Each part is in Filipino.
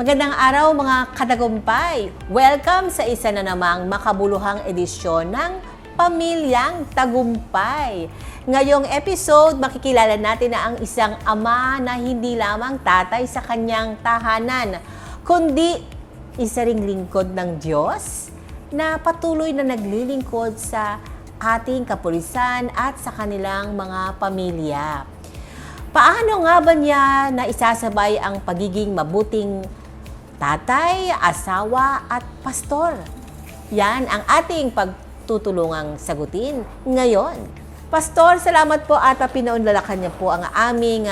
Magandang araw mga katagumpay! Welcome sa isa na namang makabuluhang edisyon ng Pamilyang Tagumpay. Ngayong episode, makikilala natin na ang isang ama na hindi lamang tatay sa kanyang tahanan, kundi isa ring lingkod ng Diyos na patuloy na naglilingkod sa ating kapulisan at sa kanilang mga pamilya. Paano nga ba niya na isasabay ang pagiging mabuting tatay, asawa at pastor? Yan ang ating pagtutulungang sagutin ngayon. Pastor, salamat po at pinaunlalakan niya po ang aming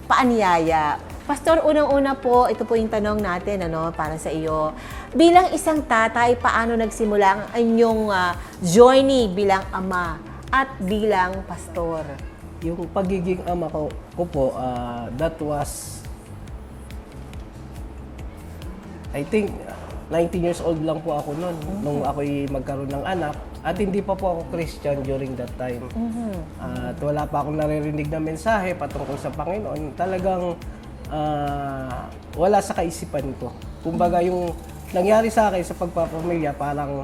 paanyaya. Pastor, unang-una po, ito po yung tanong natin para sa iyo. Bilang isang tatay, paano nagsimula ang inyong journey bilang ama at bilang pastor? Yung pagiging ama ko po, that was, I think, 19 years old lang po ako noon, nung ako'y magkaroon ng anak. At hindi pa po ako Christian during that time. At wala pa akong naririnig na mensahe patungkol sa Panginoon. Talagang wala sa kaisipan ko. Kumbaga yung nangyari sa akin sa pagpapamilya, parang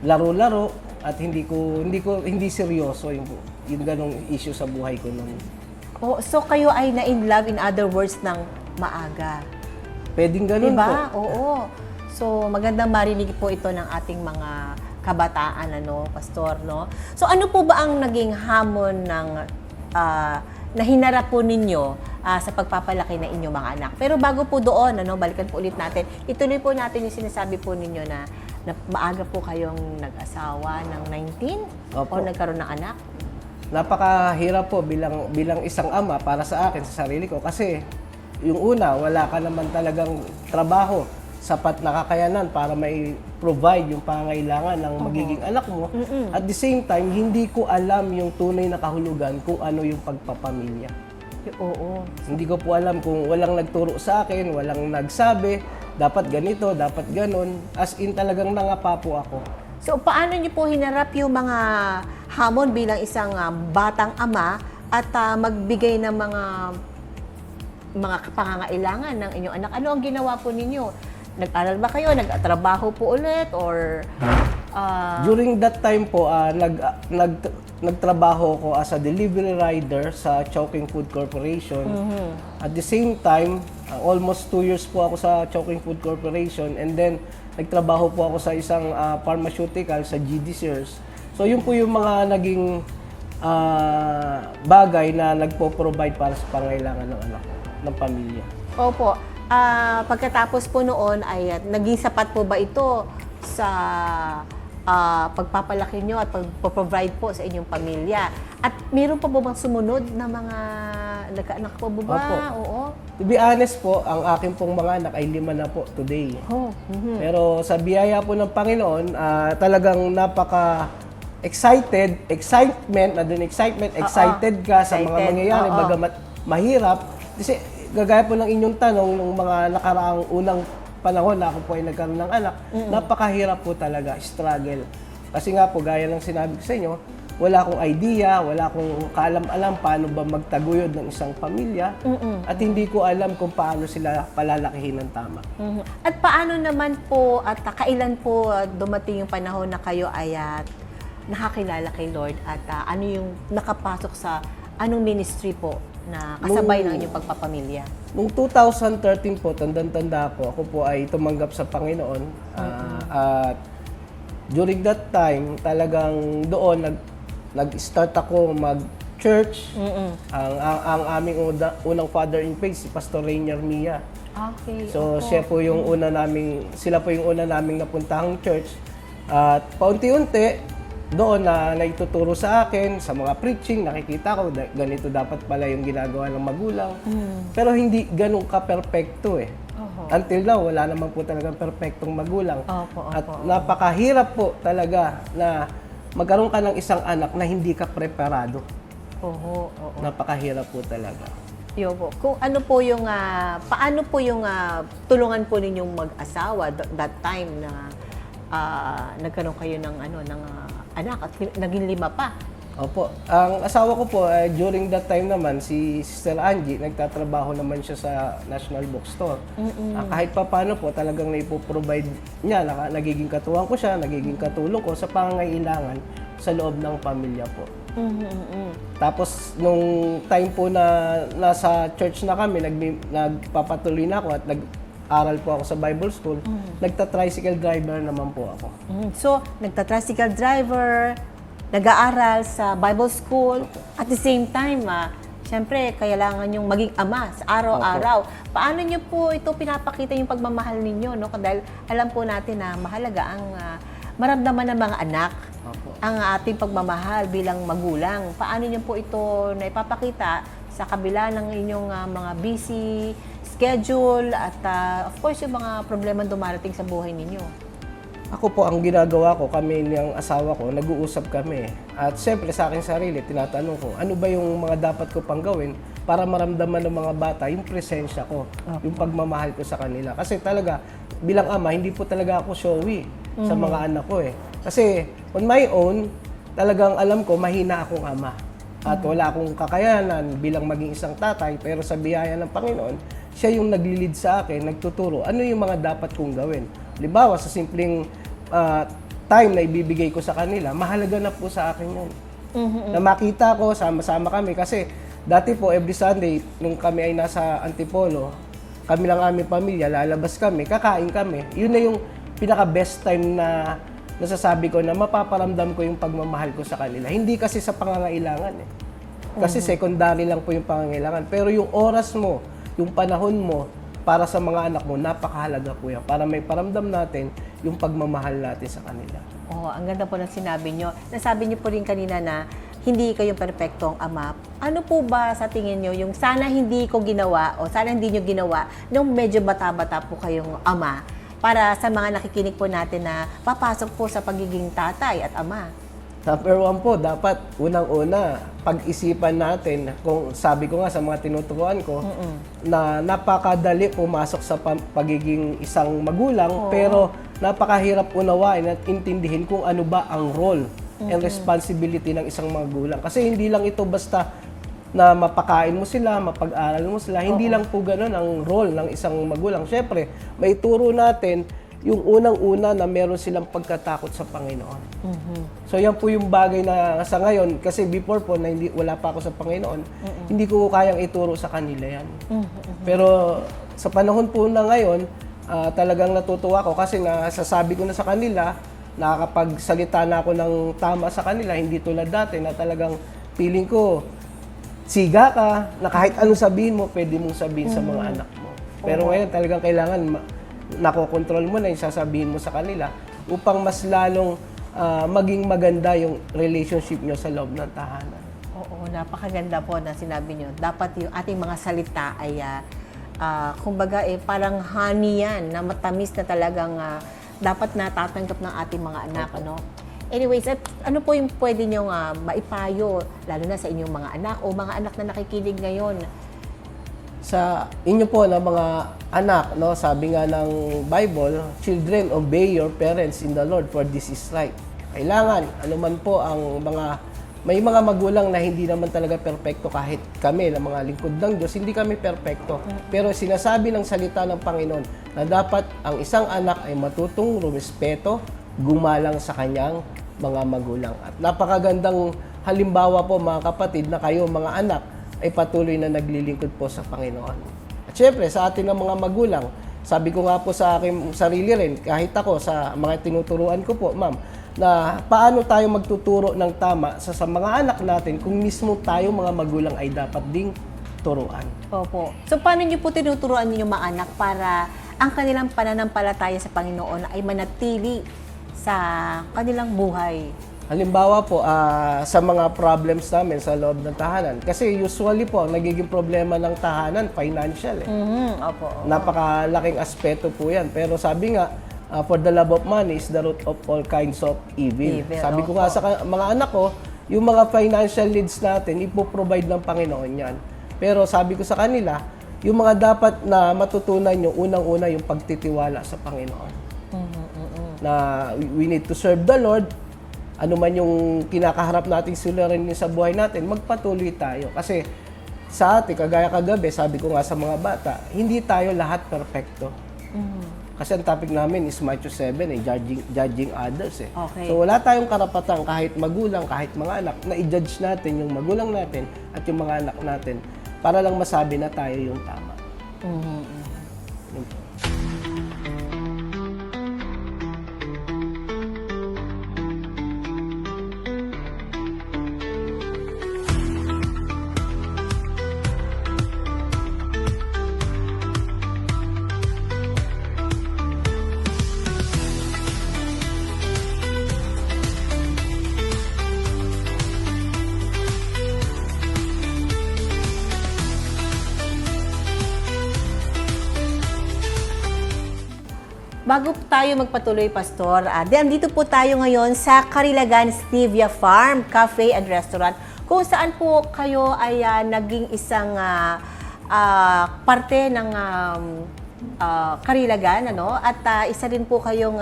laro-laro at hindi seryoso yung ganong issue sa buhay ko noon. Oh, so kayo ay na-in-love, in other words, ng maaga. Pwedeng ganun Diba? po. Oo. So, magandang marinig po ito ng ating mga kabataan, Pastor, no? So, ano po ba ang naging hamon ng na hinarap po ninyo sa pagpapalaki ng inyong mga anak? Pero bago po doon, balikan po ulit natin. Ituloy po natin yung sinasabi po ninyo na maaga po kayong nag-asawa ng 19 Opo. o nagkaroon ng anak? Napakahirap po bilang isang ama para sa akin, sa sarili ko. Kasi yung una, wala ka naman talagang trabaho, sapat na kakayanan para may provide yung pangangailangan ng magiging anak mo. At the same time, hindi ko alam yung tunay na kahulugan kung ano yung pagpapamilya. Oo. Hindi ko po alam kung walang nagturo sa akin, walang nagsabi, dapat ganito, dapat ganon. As in talagang nangapa po ako. So, paano niyo po hinarap yung mga hamon bilang isang batang ama at magbigay ng mga pangangailangan ng inyong anak? Ano ang ginawa po ninyo? Nag-aral ba kayo? Nag-trabaho po ulit? Or During that time po, nagtrabaho ko as a delivery rider sa Chowking Food Corporation. At the same time, almost 2 years po ako sa Chowking Food Corporation, and then nagtrabaho po ako sa isang pharmaceutical sa GD Sears. So yun po yung mga naging bagay na nagpo-provide para sa pangailangan ng anak, ng pamilya. opo, pagkatapos po noon ay naging sapat po ba ito sa pagpapalaki nyo at pag-provide po sa inyong pamilya? At meron pa po bang sumunod na mga nagkaanak po ba? Opo. Oo. To be honest po, ang akin pong mga anak ay 5 na po today. Oh. Pero sa biyaya po ng Panginoon, talagang excited ka sa mga Excited. mangyayari, Oo. bagamat mahirap. Kasi gagaya po ng inyong tanong, nung mga nakaraang unang panahon na ako po ay nagkaroon ng anak, napakahirap po talaga, struggle. Kasi nga po, gaya ng sinabi ko sa inyo, wala akong idea, wala akong kaalam-alam paano ba magtaguyod ng isang pamilya, at hindi ko alam kung paano sila palalakihin ng tama. At paano naman po at kailan po dumating yung panahon na kayo ay nakakilala kay Lord at ano yung nakapasok sa anong ministry po na kasabay ng inyong pagpapamilya? Noong 2013 po, tandang-tanda po, ako po ay tumanggap sa Panginoon. At during that time, talagang doon nag-start ako mag-church. Ang aming unang father in faith, si Pastor Rainier Mia. Okay. So opo. sila po yung una naming napuntahang church. At paunti-unti, doon na naituturo sa akin, sa mga preaching, nakikita ko, ganito dapat pala yung ginagawa ng magulang. Pero hindi ganun ka-perfecto eh. Until now, wala naman po talagang perfectong magulang. Opo. At napakahirap po talaga na magkaroon ka ng isang anak na hindi ka preparado. Oo. Napakahirap po talaga. Yo po. Kung ano po yung paano po yung tulungan po ninyong mag-asawa that time na nagkaroon kayo ng anak at naging 5 pa. Opo. Ang asawa ko po, during that time naman, si Sister Angie, nagtatrabaho naman siya sa National Bookstore. Kahit pa paano po, talagang naipoprovide niya, nagiging katuwang ko siya, nagiging katulong ko sa pangangailangan sa loob ng pamilya po. Tapos, nung time po na nasa church na kami, nagpapatuloy na ako at nag-aral po ako sa Bible School, nagta-tricycle driver naman po ako. So, nagta-tricycle driver, nag-aaral sa Bible School, at the same time, siyempre, kailangan yung maging ama sa araw-araw. Paano nyo po ito pinapakita yung pagmamahal ninyo? No? Dahil alam po natin na mahalaga ang maramdaman ng mga anak, ang ating pagmamahal bilang magulang. Paano nyo po ito naipapakita sa kabila ng inyong mga busy schedule at of course yung mga problema dumarating sa buhay ninyo? Ako po, ang ginagawa ko, kami niyang asawa ko, nag-uusap kami. At siyempre sa aking sarili, tinatanong ko, ano ba yung mga dapat ko pang gawin para maramdaman ng mga bata yung presensya ko, yung pagmamahal ko sa kanila. Kasi talaga, bilang ama, hindi po talaga ako showy sa mga anak ko eh. Kasi on my own, talagang alam ko, mahina akong ama. At wala akong kakayanan bilang maging isang tatay, pero sa biyaya ng Panginoon, siya yung naglilid sa akin, nagtuturo, ano yung mga dapat kong gawin. Halimbawa, sa simpleng time na ibibigay ko sa kanila, mahalaga na po sa akin yun. Na makita ko, sama-sama kami. Kasi dati po, every Sunday, nung kami ay nasa Antipolo, kami lang aming pamilya, lalabas kami, kakain kami. Yun na yung pinaka-best time na nasasabi ko na mapaparamdam ko yung pagmamahal ko sa kanila. Hindi kasi sa pangangailangan eh. Kasi secondary lang po yung pangangailangan. Pero yung oras mo, yung panahon mo, para sa mga anak mo, napakahalaga po yan. Para may paramdam natin yung pagmamahal natin sa kanila. Oh, ang ganda po ng sinabi nyo. Nasabi nyo po rin kanina na hindi kayo perpektong ama. Ano po ba sa tingin nyo yung sana hindi ko ginawa o sana hindi nyo ginawa nung medyo bata-bata po kayong ama para sa mga nakikinig po natin na papasok po sa pagiging tatay at ama? Number one po, dapat unang-una, pag-isipan natin, kung sabi ko nga sa mga tinuturuan ko, na napakadali pumasok sa pagiging isang magulang, pero napakahirap unawain at intindihin kung ano ba ang role and responsibility ng isang magulang. Kasi hindi lang ito basta na mapakain mo sila, mapag-aral mo sila. Hindi lang po ganun ang role ng isang magulang. Siyempre, may turo natin yung unang-una na meron silang pagkatakot sa Panginoon. So yan po yung bagay na sa ngayon, kasi before po na wala pa ako sa Panginoon, hindi ko kayang ituro sa kanila yan. Pero sa panahon po na ngayon, talagang natutuwa ko kasi nasasabi ko na sa kanila, nakakapagsalita na ako ng tama sa kanila, hindi tulad dati na talagang feeling ko, siga ka, na kahit anong sabihin mo, pwede mong sabihin sa mga anak mo. Pero ngayon talagang kailangan nakokontrol mo na yung sasabihin mo sa kanila upang mas lalong maging maganda yung relationship nyo sa loob ng tahanan. Oo, napakaganda po na sinabi nyo. Dapat yung ating mga salita ay, kumbaga, parang honey yan, na matamis na talagang dapat natatanggap ng ating mga anak. Ano? Anyways, ano po yung pwede nyo maipayo, lalo na sa inyong mga anak o mga anak na nakikinig ngayon? Sa inyo po na mga anak, no, sabi nga ng Bible, children, obey your parents in the Lord, for this is right. Kailangan, anuman po ang may mga magulang na hindi naman talaga perpekto, kahit kami na mga lingkod ng Diyos, hindi kami perpekto. Pero sinasabi ng salita ng Panginoon na dapat ang isang anak ay matutong rumispeto, gumalang sa kanyang mga magulang. At napakagandang halimbawa po mga kapatid na kayo mga anak ay patuloy na naglilingkod po sa Panginoon. At syempre, sa atin ng mga magulang, sabi ko nga po sa aking sarili rin, kahit ako sa mga tinuturuan ko po, ma'am, na paano tayo magtuturo ng tama sa mga anak natin kung mismo tayo mga magulang ay dapat ding turuan. Opo. So, paano niyo po tinuturuan niyo mga anak para ang kanilang pananampalataya sa Panginoon ay manatili sa kanilang buhay? Halimbawa po, sa mga problems namin sa loob ng tahanan. Kasi usually po, ang nagiging problema ng tahanan, financial eh. Opo. Napakalaking aspeto po yan. Pero sabi nga, for the love of money is the root of all kinds of evil. Sabi ko nga sa mga anak ko, yung mga financial needs natin, ipoprovide ng Panginoon yan. Pero sabi ko sa kanila, yung mga dapat na matutunan nyo, unang-una yung pagtitiwala sa Panginoon. Na we need to serve the Lord ano man yung kinakaharap nating suliranin sa buhay natin, magpatuloy tayo. Kasi sa atin, kagaya kagabi, sabi ko nga sa mga bata, hindi tayo lahat perfecto. Kasi ang topic namin is Matthew 7, judging others. Okay. So wala tayong karapatan kahit magulang, kahit mga anak, na i-judge natin yung magulang natin at yung mga anak natin para lang masabi na tayo yung tama. Yun po. Bago tayo magpatuloy, Pastor, andito po tayo ngayon sa Carilagan Stevia Farm, Cafe and Restaurant, kung saan po kayo ay naging isang parte ng Carilagan, ano? At isa din po kayong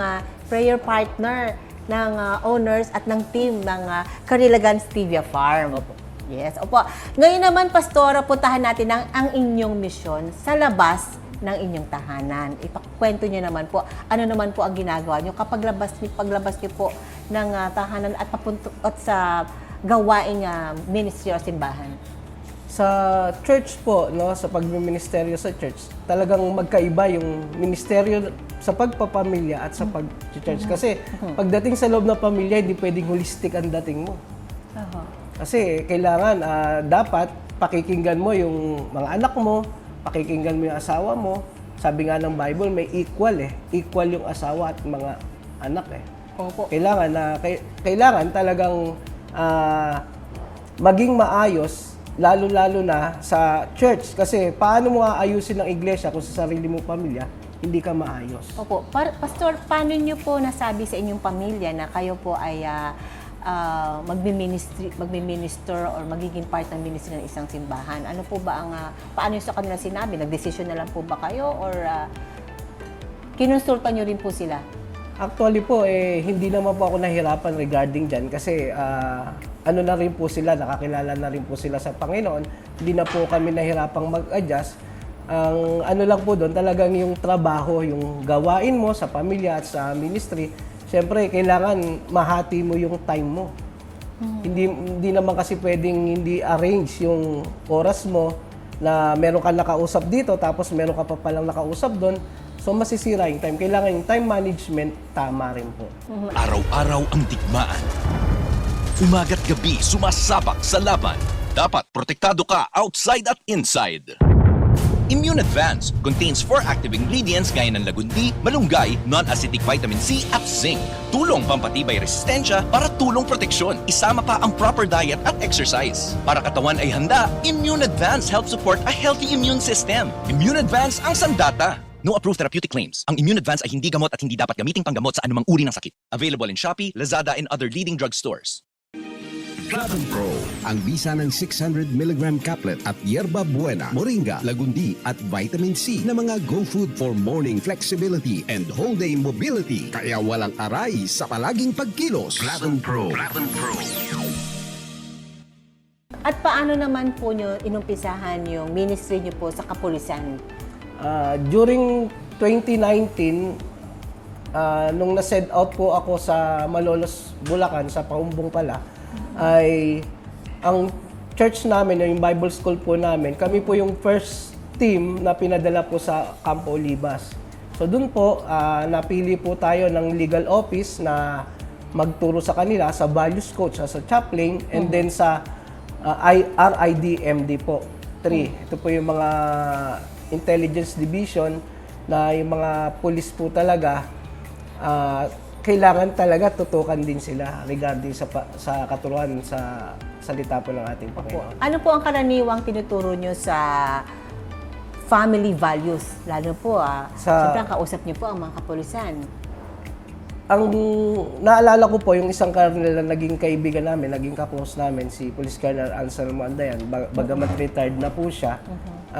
prayer partner ng owners at ng team ng Carilagan Stevia Farm. Opo. Yes, opo. Ngayon naman, Pastor, puntahan natin ang inyong misyon sa labas ng inyong tahanan. Ipakwento niyo naman po, ano naman po ang ginagawa niyo kapag paglabas niyo po ng tahanan at papunto at sa gawaing ministry o simbahan. Sa church po, no, sa pagmiministeryo sa church, talagang magkaiba yung ministeryo sa pagpapamilya at sa pag-church. Kasi pagdating sa loob ng pamilya, hindi pwedeng holistic ang dating mo. Kasi kailangan, dapat pakikinggan mo yung mga anak mo, pakikinggan mo yung asawa mo. Sabi nga ng Bible, may equal Equal yung asawa at mga anak Opo. Kailangan talagang maging maayos, lalo-lalo na sa church. Kasi paano mo aayusin ng iglesia kung sa sarili mong pamilya, hindi ka maayos. Opo. Pastor, paano niyo po nasabi sa inyong pamilya na kayo po ay magmi-minister or magiging part ng ministry ng isang simbahan? Ano po ba ang, paano yung sa kanila sinabi? Nagdesisyon na lang po ba kayo or kinonsulta nyo rin po sila? Actually po, hindi naman po ako nahirapan regarding dyan kasi ano na rin po sila, nakakilala na rin po sila sa Panginoon. Hindi na po kami nahirapang mag-adjust. Ang ano lang po doon, talagang yung trabaho, yung gawain mo sa pamilya at sa ministry, siyempre, kailangan mahati mo yung time mo. Hindi naman kasi pwedeng hindi arrange yung oras mo na meron ka nakausap dito tapos meron ka pa palang nakausap doon. So, masisira yung time. Kailangan yung time management, tama rin po. Araw-araw ang digmaan. Umaga't gabi, sumasabak sa laban. Dapat protektado ka outside at inside. Immune Advance contains 4 active ingredients gaya ng lagundi, malunggay, non-acidic vitamin C at zinc. Tulong pampatibay resistensya para tulong proteksyon. Isama pa ang proper diet at exercise. Para katawan ay handa, Immune Advance helps support a healthy immune system. Immune Advance ang sandata. No approved therapeutic claims. Ang Immune Advance ay hindi gamot at hindi dapat gamiting panggamot sa anumang uri ng sakit. Available in Shopee, Lazada, and other leading drugstores. Platinum Pro, ang bisa ng 600mg caplet at yerba buena, moringa, lagundi at vitamin C na mga go food for morning flexibility and whole day mobility. Kaya walang aray sa palaging pagkilos. Platinum Pro. Platinum Pro. At paano naman po nyo inumpisahan yung ministry nyo po sa kapulisan? During 2019, nung na-send out po ako sa Malolos, Bulacan, sa Paumbong pala, ay ang church namin, yung Bible School po namin, kami po yung first team na pinadala po sa Campo Olivas. So dun po, napili po tayo ng legal office na magturo sa kanila sa values coach, sa chaplain, and then sa RIDMD po, 3. Ito po yung mga intelligence division na yung mga police po talaga, kailangan talaga tutukan din sila regarding sa katuruan sa salita po ng ating Panginoon. Ano po ang karaniwang tinuturo nyo sa family values? Lalo po, siyempre ang kausap nyo po ang mga kapulisan. Ang naalala ko po, yung isang colonel na naging kaibigan namin, naging kapos namin, si Police Colonel Anselmo Andayan, bagamat retired na po siya,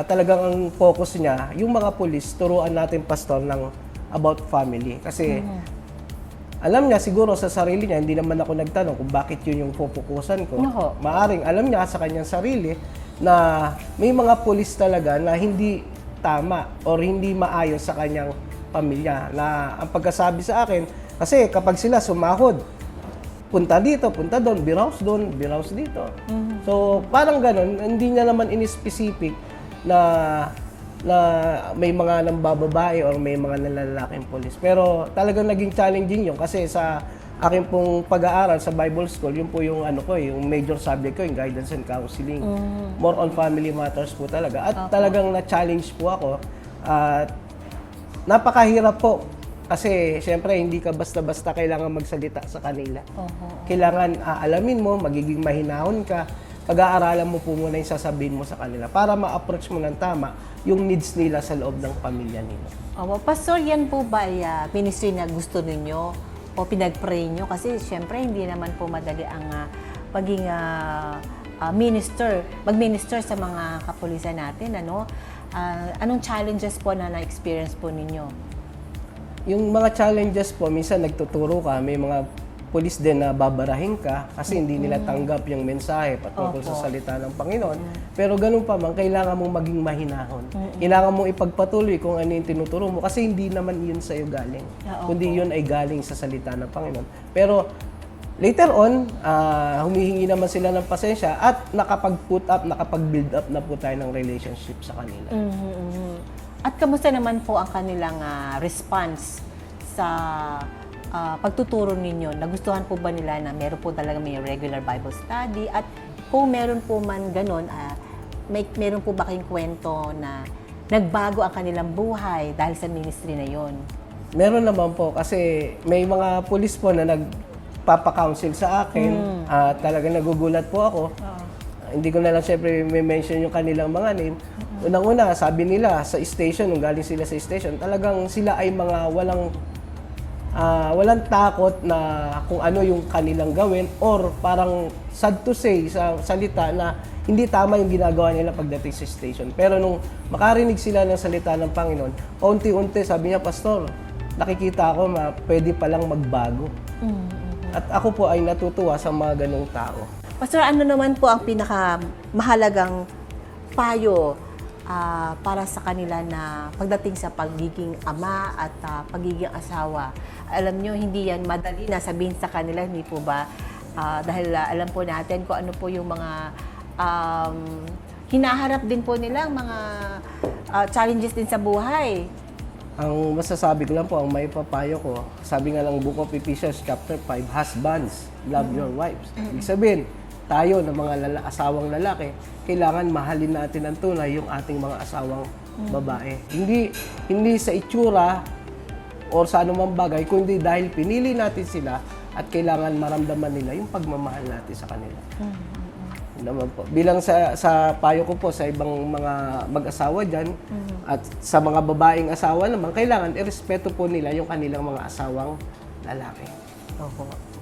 talagang ang focus niya, yung mga police, turuan natin pastor ng about family. Kasi alam niya siguro sa sarili niya, hindi naman ako nagtanong kung bakit yun yung pupukusan ko. Oho. Maaring alam niya sa kanyang sarili na may mga pulis talaga na hindi tama or hindi maayos sa kanyang pamilya. Na ang pagkasabi sa akin, kasi kapag sila sumahod, punta dito, punta doon, biraus dito. So, parang ganun, hindi niya naman in-specific na may mga nambababae or may mga nalalaking polis. Pero talagang naging challenging yun kasi sa akin pong pag-aaral sa Bible School, yun po yung yung major subject ko, yung guidance and counseling. More on family matters po talaga. At talagang na-challenge po ako. At napakahirap po kasi syempre hindi ka basta-basta kailangan magsalita sa kanila. Kailangan aalamin mo, magiging mahinahon ka, pag-aaralan mo po muna yung sasabihin mo sa kanila para ma-approach mo ng tama yung needs nila sa loob ng pamilya nila. Pastor, yan po ba ay ministry na gusto ninyo o pinag-pray nyo? Kasi syempre hindi naman po madali ang paging mag-minister sa mga kapulisan natin. Anong challenges po na na-experience po ninyo? Yung mga challenges po, minsan nagtuturo ka, may mga pulis din na babarahin ka kasi hindi nila tanggap yung mensahe patungkol sa salita ng Panginoon. Pero ganun pa man, kailangan mong maging mahinahon. Kailangan mong ipagpatuloy kung ano yung tinuturo mo kasi hindi naman yun sa'yo galing. Kundi yun ay galing sa salita ng Panginoon. Pero later on, humihingi naman sila ng pasensya at nakapag-put up, nakapag-build up na po tayo ng relationship sa kanila. At kamusta naman po ang kanilang response sa pagtuturo ninyo? Nagustuhan po ba nila na meron po talaga may regular Bible study? At kung meron po man ganon, meron po ba kayong kwento na nagbago ang kanilang buhay dahil sa ministry na yon? Meron naman po kasi may mga pulis po na nagpapa-counsel sa akin at talagang nagugulat po ako. Hindi ko na lang syempre may mention yung kanilang mga name. Unang-una, sabi nila sa station, nung galing sila sa station, talagang sila ay mga walang takot na kung ano yung kanilang gawin or parang sad to say sa salita na hindi tama yung ginagawa nila pagdating sa station. Pero nung makarinig sila ng salita ng Panginoon, unti-unti sabi niya, Pastor, nakikita ko pwede palang magbago. At ako po ay natutuwa sa mga ganong tao. Pastor, ano naman po ang pinakamahalagang payo para sa kanila na pagdating sa pagiging ama at pagiging asawa? Alam nyo, hindi yan madali na sabihin sa kanila, hindi po ba? Dahil alam po natin kung ano po yung mga hinaharap din po nila, mga challenges din sa buhay. Ang masasabi ko lang po, ang may papayo ko, sabi nga ng Book of Ephesians chapter 5, husbands, love your wives. Ibig sabihin, tayo na mga asawang lalaki, kailangan mahalin natin ang tunay yung ating mga asawang babae. Hindi sa itsura o sa anumang bagay, kundi dahil pinili natin sila at kailangan maramdaman nila yung pagmamahal natin sa kanila. Yun naman po. Bilang sa payo ko po sa ibang mga mag-asawa dyan at sa mga babaeng asawa naman, kailangan irespeto po nila yung kanilang mga asawang lalaki.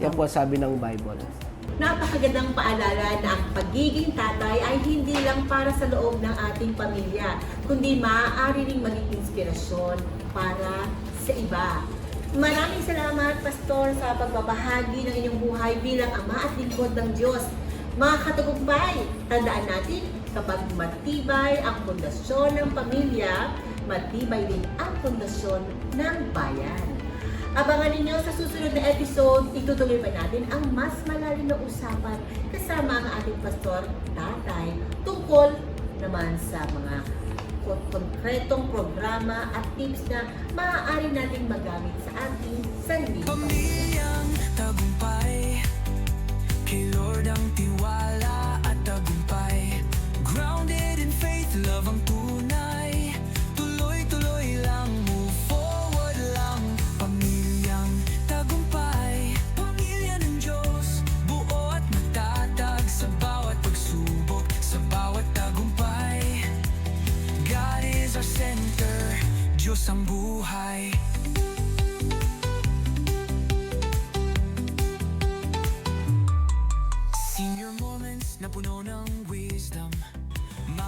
Yan po sabi ng Bible. Napakagandang paalala na ang pagiging tatay ay hindi lang para sa loob ng ating pamilya, kundi maaari ring maging inspirasyon para sa iba. Maraming salamat, Pastor, sa pagbabahagi ng inyong buhay bilang ama at lingkod ng Diyos. Mga katagumpay, tandaan natin, kapag matibay ang pundasyon ng pamilya, matibay din ang pundasyon ng bayan. Abangan ninyo sa susunod na episode, itutuloy pa natin ang mas malalim na usapan kasama ang ating pastor, tatay, tungkol naman sa mga konkretong programa at tips na maaari nating magamit sa ating sarili. Pamilyang tagumpay, kay Lord ang tiwala at tagumpay. Grounded in faith, love ang tunay. Tuloy-tuloy lang, move forward lang. Pamilyang tagumpay, pamilya ng Diyos. Buo at matatag sa bawat pagsubok, sa bawat tagumpay. God is our center, Diyos ang buhay. Senior moments na puno ng wisdom.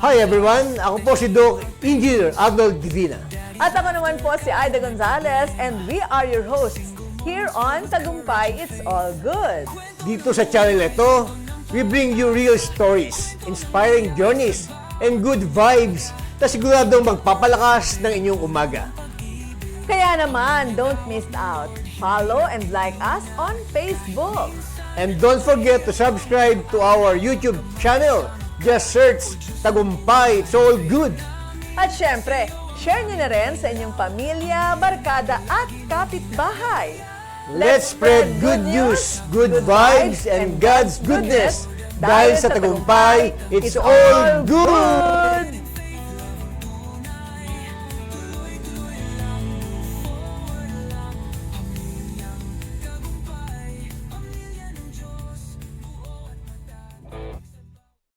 Hi everyone! Ako po si Doc Engineer Arnold Divina. At ako naman po si Aida Gonzalez and we are your hosts. here on Tagumpay It's All Good. Dito sa channel na ito, we bring you real stories, inspiring journeys, and good vibes na siguradong magpapalakas ng inyong umaga. Kaya naman, don't miss out. Follow and like us on Facebook. And don't forget to subscribe to our YouTube channel. Just search Tagumpay It's All Good. At syempre, share nyo na rin sa inyong pamilya, barkada at kapitbahay. Let's spread good news, good vibes, and God's goodness. Dahil sa Tagumpay, it's all good!